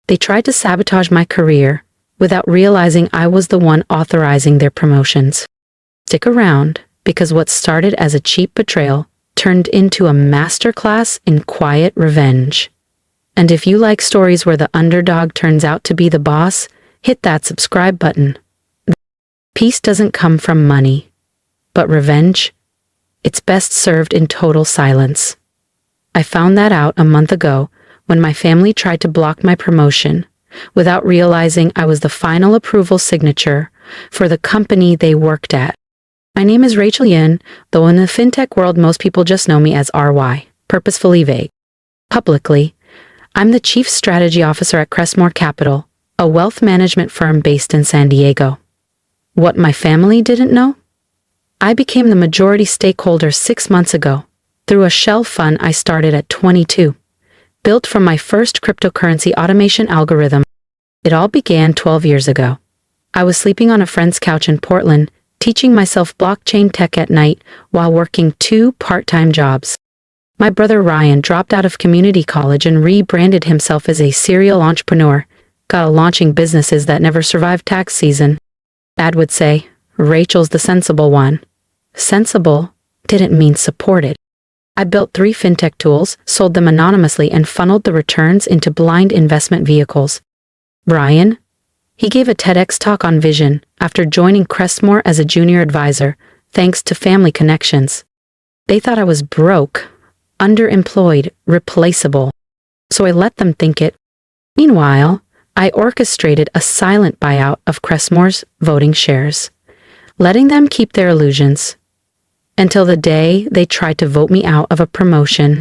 They tried to sabotage my career without realizing I was the one authorizing their promotions. Stick around, because what started as a cheap betrayal turned into a masterclass in quiet revenge. And if you like stories where the underdog turns out to be the boss, hit that subscribe button. Peace doesn't come from money, but revenge, it's best served in total silence. I found that out a month ago when my family tried to block my promotion without realizing I was the final approval signature for the company they worked at. My name is Rachel Yin, though in the fintech world most people just know me as RY, purposefully vague. Publicly, I'm the Chief Strategy Officer at Crestmore Capital, a wealth management firm based in San Diego. What my family didn't know? I became the majority stakeholder 6 months ago through a shell fund I started at 22, built from my first cryptocurrency automation algorithm. It all began 12 years ago. I was sleeping on a friend's couch in Portland, teaching myself blockchain tech at night while working 2 part-time jobs. My brother Ryan dropped out of community college and rebranded himself as a serial entrepreneur, got a launching businesses that never survived tax season. Dad would say, Rachel's the sensible one. Sensible didn't mean supported. I built 3 fintech tools, sold them anonymously, and funneled the returns into blind investment vehicles. Ryan? He gave a TEDx talk on vision after joining Crestmore as a junior advisor, thanks to family connections. They thought I was broke, underemployed, replaceable. So I let them think it. Meanwhile, I orchestrated a silent buyout of Crestmore's voting shares, letting them keep their illusions. Until the day they tried to vote me out of a promotion.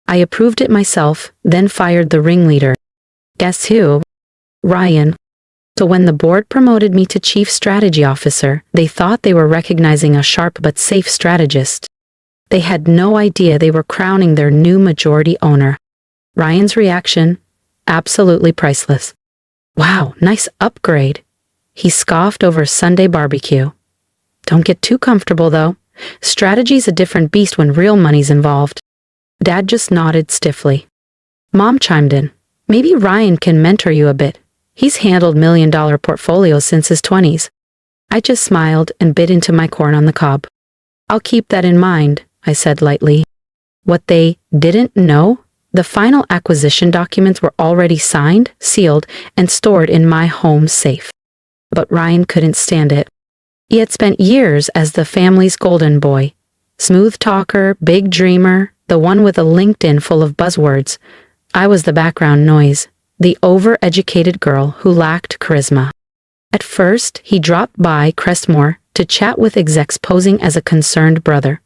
I approved it myself, then fired the ringleader. Guess who? Ryan. So when the board promoted me to Chief Strategy Officer, they thought they were recognizing a sharp but safe strategist. They had no idea they were crowning their new majority owner. Ryan's reaction? Absolutely priceless. Wow, nice upgrade. He scoffed over Sunday barbecue. Don't get too comfortable, though. Strategy's a different beast when real money's involved. Dad just nodded stiffly. Mom chimed in. Maybe Ryan can mentor you a bit. He's handled million-dollar portfolios since his 20s. I just smiled and bit into my corn on the cob. I'll keep that in mind, I said lightly. What they didn't know? The final acquisition documents were already signed, sealed, and stored in my home safe. But Ryan couldn't stand it. He had spent years as the family's golden boy. Smooth talker, big dreamer, the one with a LinkedIn full of buzzwords. I was the background noise, the over-educated girl who lacked charisma. At first, he dropped by Crestmore to chat with execs posing as a concerned brother.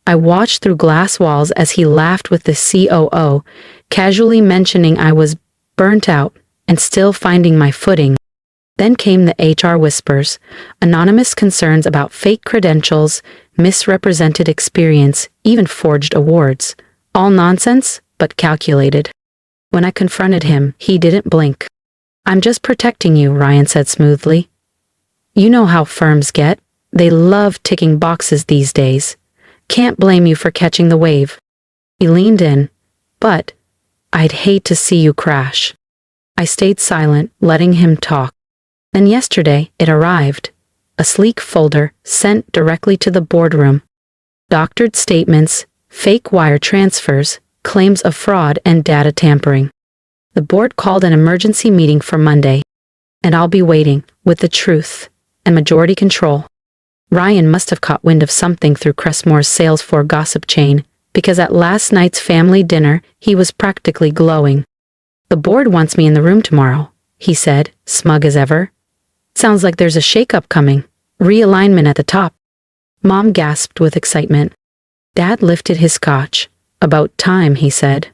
I watched through glass walls as he laughed with the COO, casually mentioning I was burnt out and still finding my footing. Then came the HR whispers, anonymous concerns about fake credentials, misrepresented experience, even forged awards. All nonsense, but calculated. When I confronted him, he didn't blink. I'm just protecting you, Ryan said smoothly. You know how firms get. They love ticking boxes these days. Can't blame you for catching the wave. He leaned in. But I'd hate to see you crash. I stayed silent, letting him talk. Then yesterday, it arrived. A sleek folder sent directly to the boardroom. Doctored statements, fake wire transfers, claims of fraud and data tampering. The board called an emergency meeting for Monday. And I'll be waiting, with the truth and majority control. Ryan must have caught wind of something through Crestmore's Salesforce gossip chain, because at last night's family dinner, he was practically glowing. The board wants me in the room tomorrow, he said, smug as ever. Sounds like there's a shakeup coming. Realignment at the top. Mom gasped with excitement. Dad lifted his scotch. About time, he said.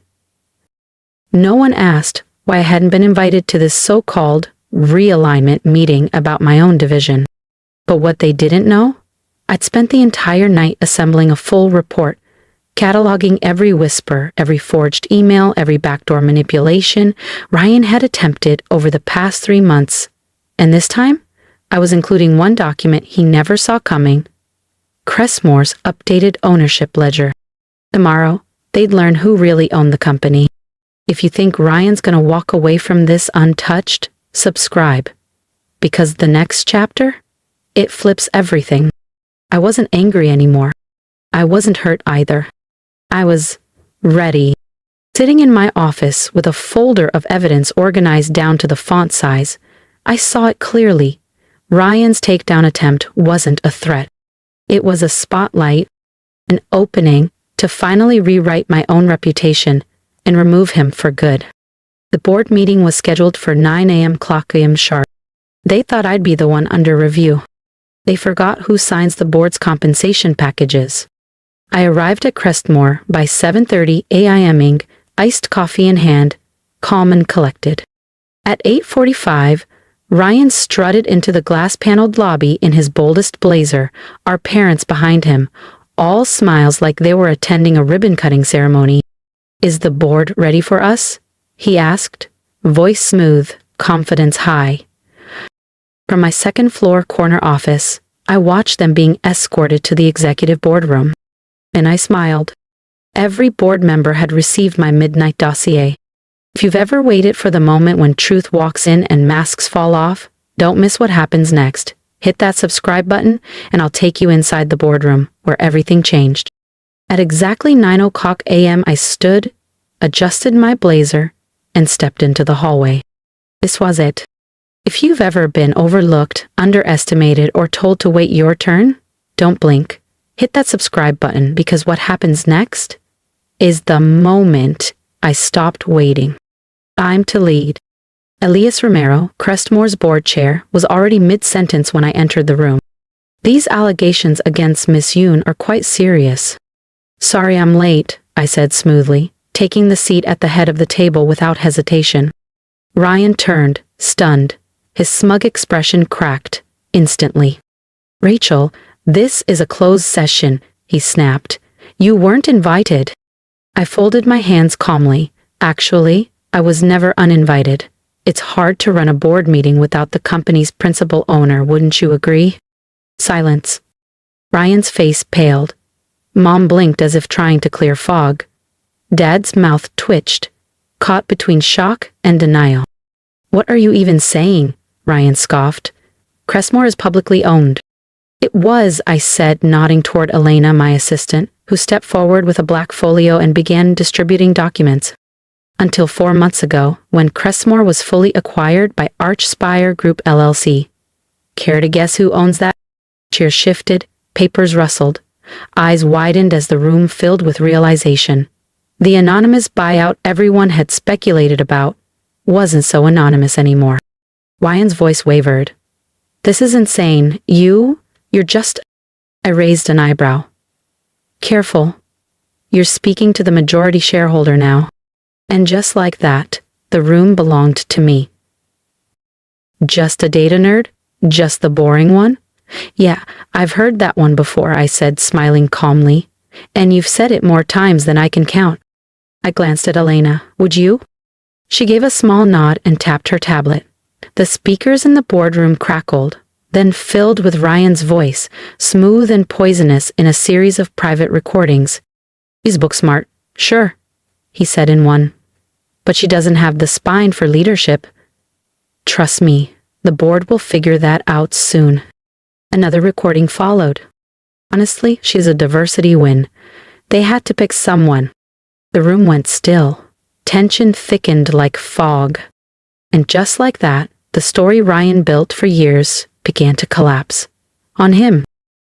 No one asked why I hadn't been invited to this so-called realignment meeting about my own division. But what they didn't know? I'd spent the entire night assembling a full report, cataloging every whisper, every forged email, every backdoor manipulation Ryan had attempted over the past 3 months. And this time, I was including one document he never saw coming. Crestmore's updated ownership ledger. Tomorrow, they'd learn who really owned the company. If you think Ryan's gonna walk away from this untouched, subscribe. Because the next chapter, it flips everything. I wasn't angry anymore. I wasn't hurt either. I was ready. Sitting in my office with a folder of evidence organized down to the font size, I saw it clearly. Ryan's takedown attempt wasn't a threat. It was a spotlight, an opening to finally rewrite my own reputation and remove him for good. The board meeting was scheduled for 9 a.m. clock a.m. sharp. They thought I'd be the one under review. They forgot who signs the board's compensation packages. I arrived at Crestmore by 7:30 a.m. iced coffee in hand, calm and collected. At 8:45, Ryan strutted into the glass-paneled lobby in his boldest blazer, our parents behind him, all smiles like they were attending a ribbon-cutting ceremony. "Is the board ready for us?" he asked, voice smooth, confidence high. From my second-floor corner office, I watched them being escorted to the executive boardroom. And I smiled. Every board member had received my midnight dossier. If you've ever waited for the moment when truth walks in and masks fall off, don't miss what happens next. Hit that subscribe button, and I'll take you inside the boardroom, where everything changed. At exactly 9 o'clock a.m. I stood, adjusted my blazer, and stepped into the hallway. This was it. If you've ever been overlooked, underestimated, or told to wait your turn, don't blink. Hit that subscribe button, because what happens next is the moment I stopped waiting. I'm to lead. Elias Romero, Crestmore's board chair, was already mid-sentence when I entered the room. "These allegations against Miss Yoon are quite serious." "Sorry I'm late," I said smoothly, taking the seat at the head of the table without hesitation. Ryan turned, stunned. His smug expression cracked, instantly. "Rachel, this is a closed session," he snapped. "You weren't invited." I folded my hands calmly. Actually, I was never uninvited. It's hard to run a board meeting without the company's principal owner, wouldn't you agree? Silence. Ryan's face paled. Mom blinked as if trying to clear fog. Dad's mouth twitched, caught between shock and denial. "What are you even saying?" Ryan scoffed. "Crestmore is publicly owned." "It was," I said, nodding toward Elena, my assistant, who stepped forward with a black folio and began distributing documents. "Until 4 months ago, when Crestmore was fully acquired by Archspire Group LLC. Care to guess who owns that?" Chairs shifted, papers rustled. Eyes widened as the room filled with realization. The anonymous buyout everyone had speculated about wasn't so anonymous anymore. Ryan's voice wavered. "This is insane. You're just..." I raised an eyebrow. "Careful. You're speaking to the majority shareholder now." And just like that, the room belonged to me. "Just a data nerd? Just the boring one?" "Yeah, I've heard that one before," I said, smiling calmly. "And you've said it more times than I can count." I glanced at Elena. "Would you?" She gave a small nod and tapped her tablet. The speakers in the boardroom crackled, then filled with Ryan's voice, smooth and poisonous in a series of private recordings. "She's book smart, sure," he said in one. "But she doesn't have the spine for leadership." "Trust me, the board will figure that out soon." Another recording followed. "Honestly, she's a diversity win. They had to pick someone." The room went still. Tension thickened like fog. And just like that, the story Ryan built for years began to collapse. On him.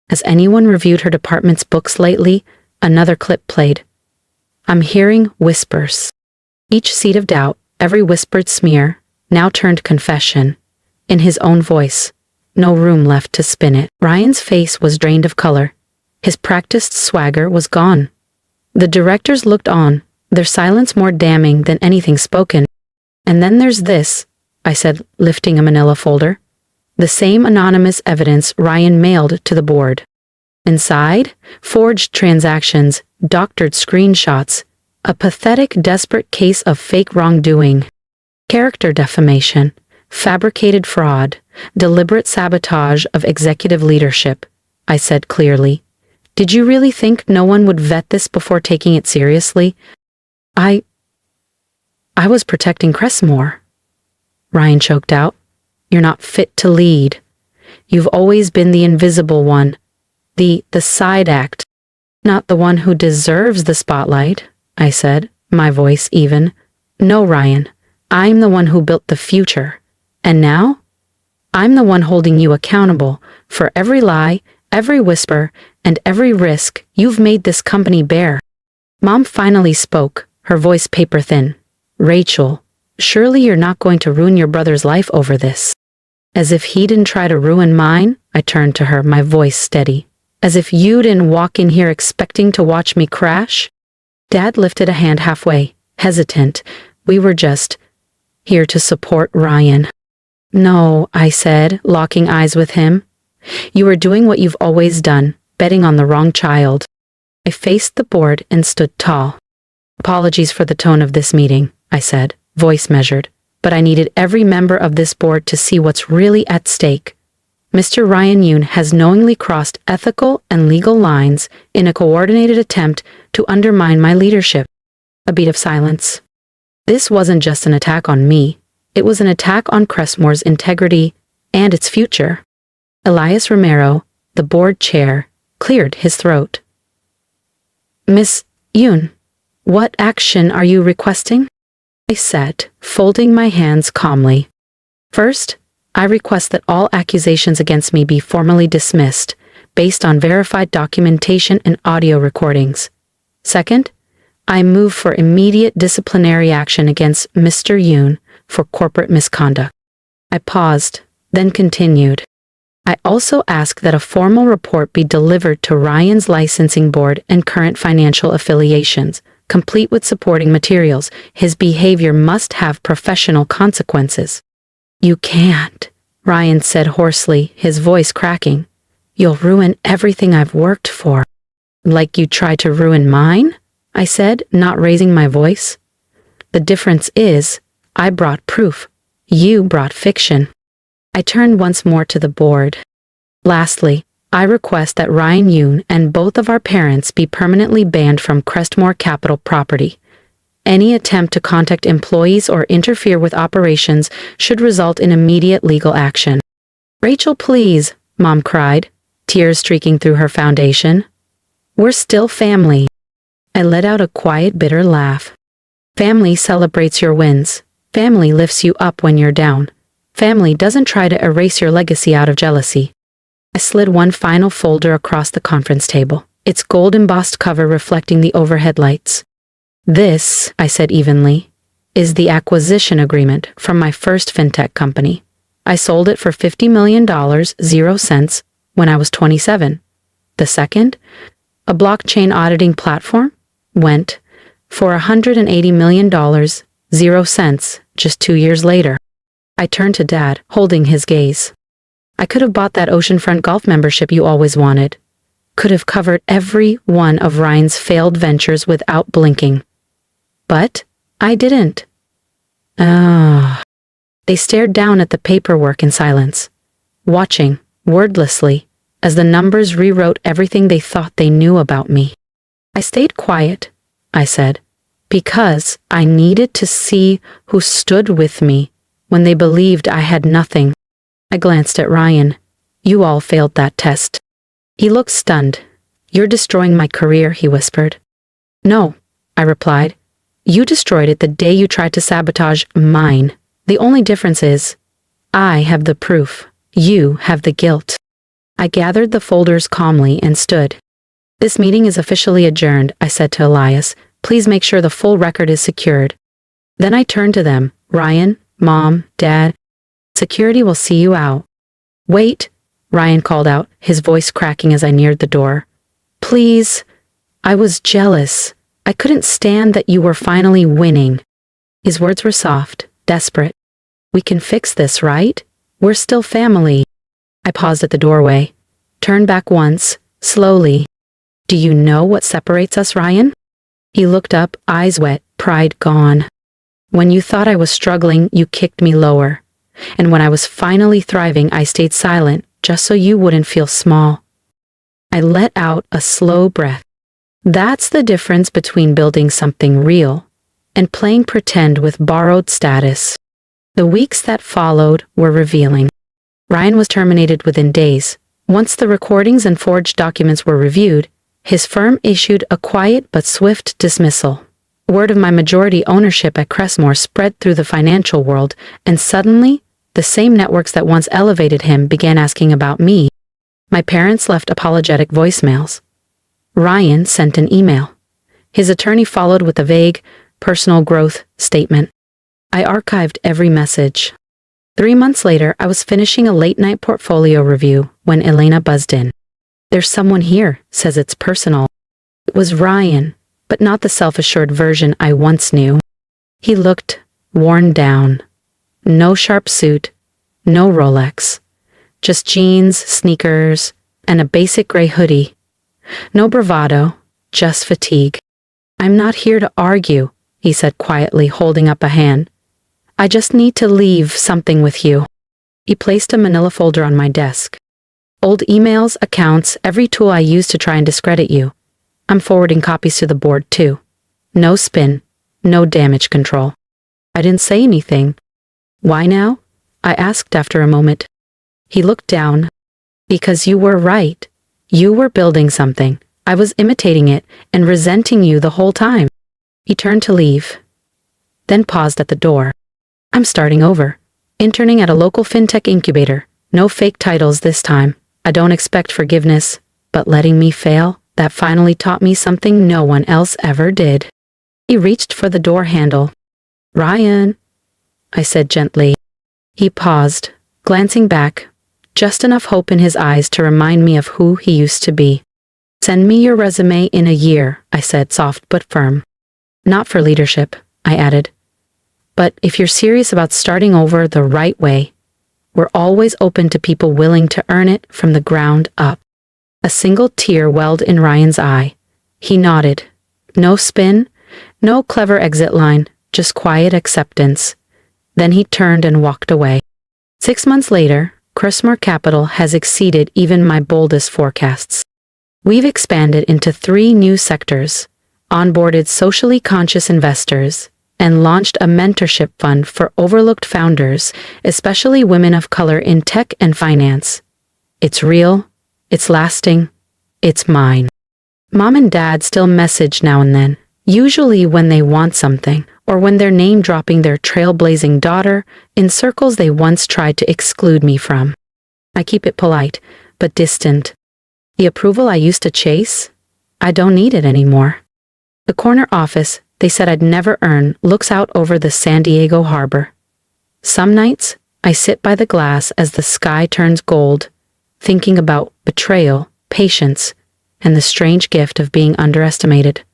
Has anyone reviewed her department's books lately? Another clip played. I'm hearing whispers. Each seed of doubt, every whispered smear, now turned confession. In his own voice. No room left to spin it. Ryan's face was drained of color. His practiced swagger was gone. The directors looked on, their silence more damning than anything spoken. "And then there's this," I said, lifting a manila folder. The same anonymous evidence Ryan mailed to the board. Inside, forged transactions, doctored screenshots, a pathetic, desperate case of fake wrongdoing. Character defamation, fabricated fraud, deliberate sabotage of executive leadership, I said clearly. "Did you really think no one would vet this before taking it seriously?" I was protecting Cressmore. Ryan choked out. You're not fit to lead. You've always been the invisible one, the side act, not the one who deserves the spotlight, I said, my voice even. No, Ryan, I'm the one who built the future. And now? I'm the one holding you accountable for every lie, every whisper, and every risk you've made this company bear. Mom finally spoke, her voice paper thin. Rachel, surely you're not going to ruin your brother's life over this. As if he didn't try to ruin mine, I turned to her, my voice steady. As if you didn't walk in here expecting to watch me crash? Dad lifted a hand halfway, hesitant. We were just here to support Ryan. No, I said, locking eyes with him. You were doing what you've always done, betting on the wrong child. I faced the board and stood tall. Apologies for the tone of this meeting, I said, voice measured, but I needed every member of this board to see what's really at stake. Mr. Ryan Yoon has knowingly crossed ethical and legal lines in a coordinated attempt to undermine my leadership. A beat of silence. This wasn't just an attack on me. It was an attack on Cressmore's integrity and its future. Elias Romero, the board chair, cleared his throat. Miss Yoon, what action are you requesting? I said, folding my hands calmly. First, I request that all accusations against me be formally dismissed, based on verified documentation and audio recordings. Second, I move for immediate disciplinary action against Mr. Yoon for corporate misconduct. I paused, then continued. I also ask that a formal report be delivered to Ryan's licensing board and current financial affiliations, complete with supporting materials. His behavior must have professional consequences. You can't, Ryan said hoarsely, his voice cracking. You'll ruin everything I've worked for. Like you tried to ruin mine? I said, not raising my voice. The difference is, I brought proof. You brought fiction. I turned once more to the board. Lastly, I request that Ryan Yoon and both of our parents be permanently banned from Crestmore Capital property. Any attempt to contact employees or interfere with operations should result in immediate legal action. Rachel, please, Mom cried, tears streaking through her foundation. We're still family. I let out a quiet, bitter laugh. Family celebrates your wins. Family lifts you up when you're down. Family doesn't try to erase your legacy out of jealousy. I slid one final folder across the conference table, its gold embossed cover reflecting the overhead lights. This, I said evenly, is the acquisition agreement from my first fintech company. I sold it for $50 million, 0 cents, when I was 27. The second, a blockchain auditing platform, went for $180 million, 0 cents, just 2 years later. I turned to Dad, holding his gaze. I could have bought that oceanfront golf membership you always wanted. Could have covered every one of Ryan's failed ventures without blinking. But I didn't. They stared down at the paperwork in silence, watching, wordlessly, as the numbers rewrote everything they thought they knew about me. I stayed quiet, I said, because I needed to see who stood with me when they believed I had nothing. I glanced at Ryan. You all failed that test. He looked stunned. You're destroying my career, he whispered. No, I replied. You destroyed it the day you tried to sabotage mine. The only difference is, I have the proof. You have the guilt. I gathered the folders calmly and stood. This meeting is officially adjourned, I said to Elias. Please make sure the full record is secured. Then I turned to them. Ryan, Mom, Dad, security will see you out. Wait, Ryan called out, his voice cracking as I neared the door. Please. I was jealous. I couldn't stand that you were finally winning. His words were soft, desperate. We can fix this, right? We're still family. I paused at the doorway, turned back once, slowly. Do you know what separates us, Ryan? He looked up, eyes wet, pride gone. When you thought I was struggling, you kicked me lower. And when I was finally thriving, I stayed silent, just so you wouldn't feel small. I let out a slow breath. That's the difference between building something real and playing pretend with borrowed status. The weeks that followed were revealing. Ryan was terminated within days. Once the recordings and forged documents were reviewed, his firm issued a quiet but swift dismissal. Word of my majority ownership at Cressmore spread through the financial world, and suddenly, the same networks that once elevated him began asking about me. My parents left apologetic voicemails. Ryan sent an email. His attorney followed with a vague, personal growth statement. I archived every message. 3 months later, I was finishing a late-night portfolio review when Elena buzzed in. There's someone here, says it's personal. It was Ryan, but not the self-assured version I once knew. He looked worn down. No sharp suit, no Rolex. Just jeans, sneakers, and a basic gray hoodie. No bravado, just fatigue. I'm not here to argue, he said quietly, holding up a hand. I just need to leave something with you. He placed a manila folder on my desk. Old emails, accounts, every tool I used to try and discredit you. I'm forwarding copies to the board too. No spin, no damage control. I didn't say anything. Why now? I asked after a moment. He looked down. Because you were right. You were building something. I was imitating it and resenting you the whole time. He turned to leave, then paused at the door. I'm starting over. Interning at a local fintech incubator. No fake titles this time. I don't expect forgiveness, but letting me fail, that finally taught me something no one else ever did. He reached for the door handle. Ryan, I said gently. He paused, glancing back, just enough hope in his eyes to remind me of who he used to be. Send me your resume in a year, I said, soft but firm. Not for leadership, I added. But if you're serious about starting over the right way, we're always open to people willing to earn it from the ground up. A single tear welled in Ryan's eye. He nodded. No spin, no clever exit line, just quiet acceptance. Then he turned and walked away. 6 months later, Cressmore Capital has exceeded even my boldest forecasts. We've expanded into 3 new sectors, onboarded socially conscious investors, and launched a mentorship fund for overlooked founders, especially women of color in tech and finance. It's real, it's lasting, it's mine. Mom and Dad still message now and then, usually when they want something, or when they're name-dropping their trailblazing daughter in circles they once tried to exclude me from. I keep it polite, but distant. The approval I used to chase? I don't need it anymore. The corner office they said I'd never earn looks out over the San Diego harbor. Some nights, I sit by the glass as the sky turns gold, thinking about betrayal, patience, and the strange gift of being underestimated.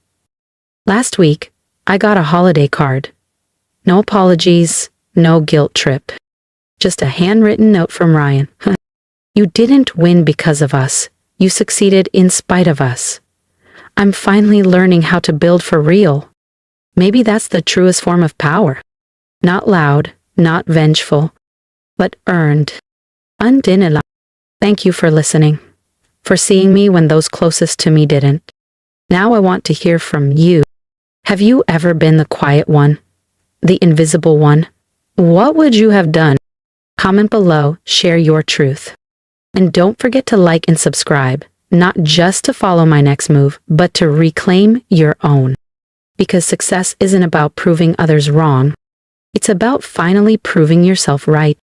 Last week, I got a holiday card. No apologies, no guilt trip. Just a handwritten note from Ryan. You didn't win because of us. You succeeded in spite of us. I'm finally learning how to build for real. Maybe that's the truest form of power. Not loud, not vengeful, but earned. Undeniable. Thank you for listening, for seeing me when those closest to me didn't. Now I want to hear from you. Have you ever been the quiet one? The invisible one? What would you have done? Comment below, share your truth. And don't forget to like and subscribe, not just to follow my next move, but to reclaim your own. Because success isn't about proving others wrong. It's about finally proving yourself right.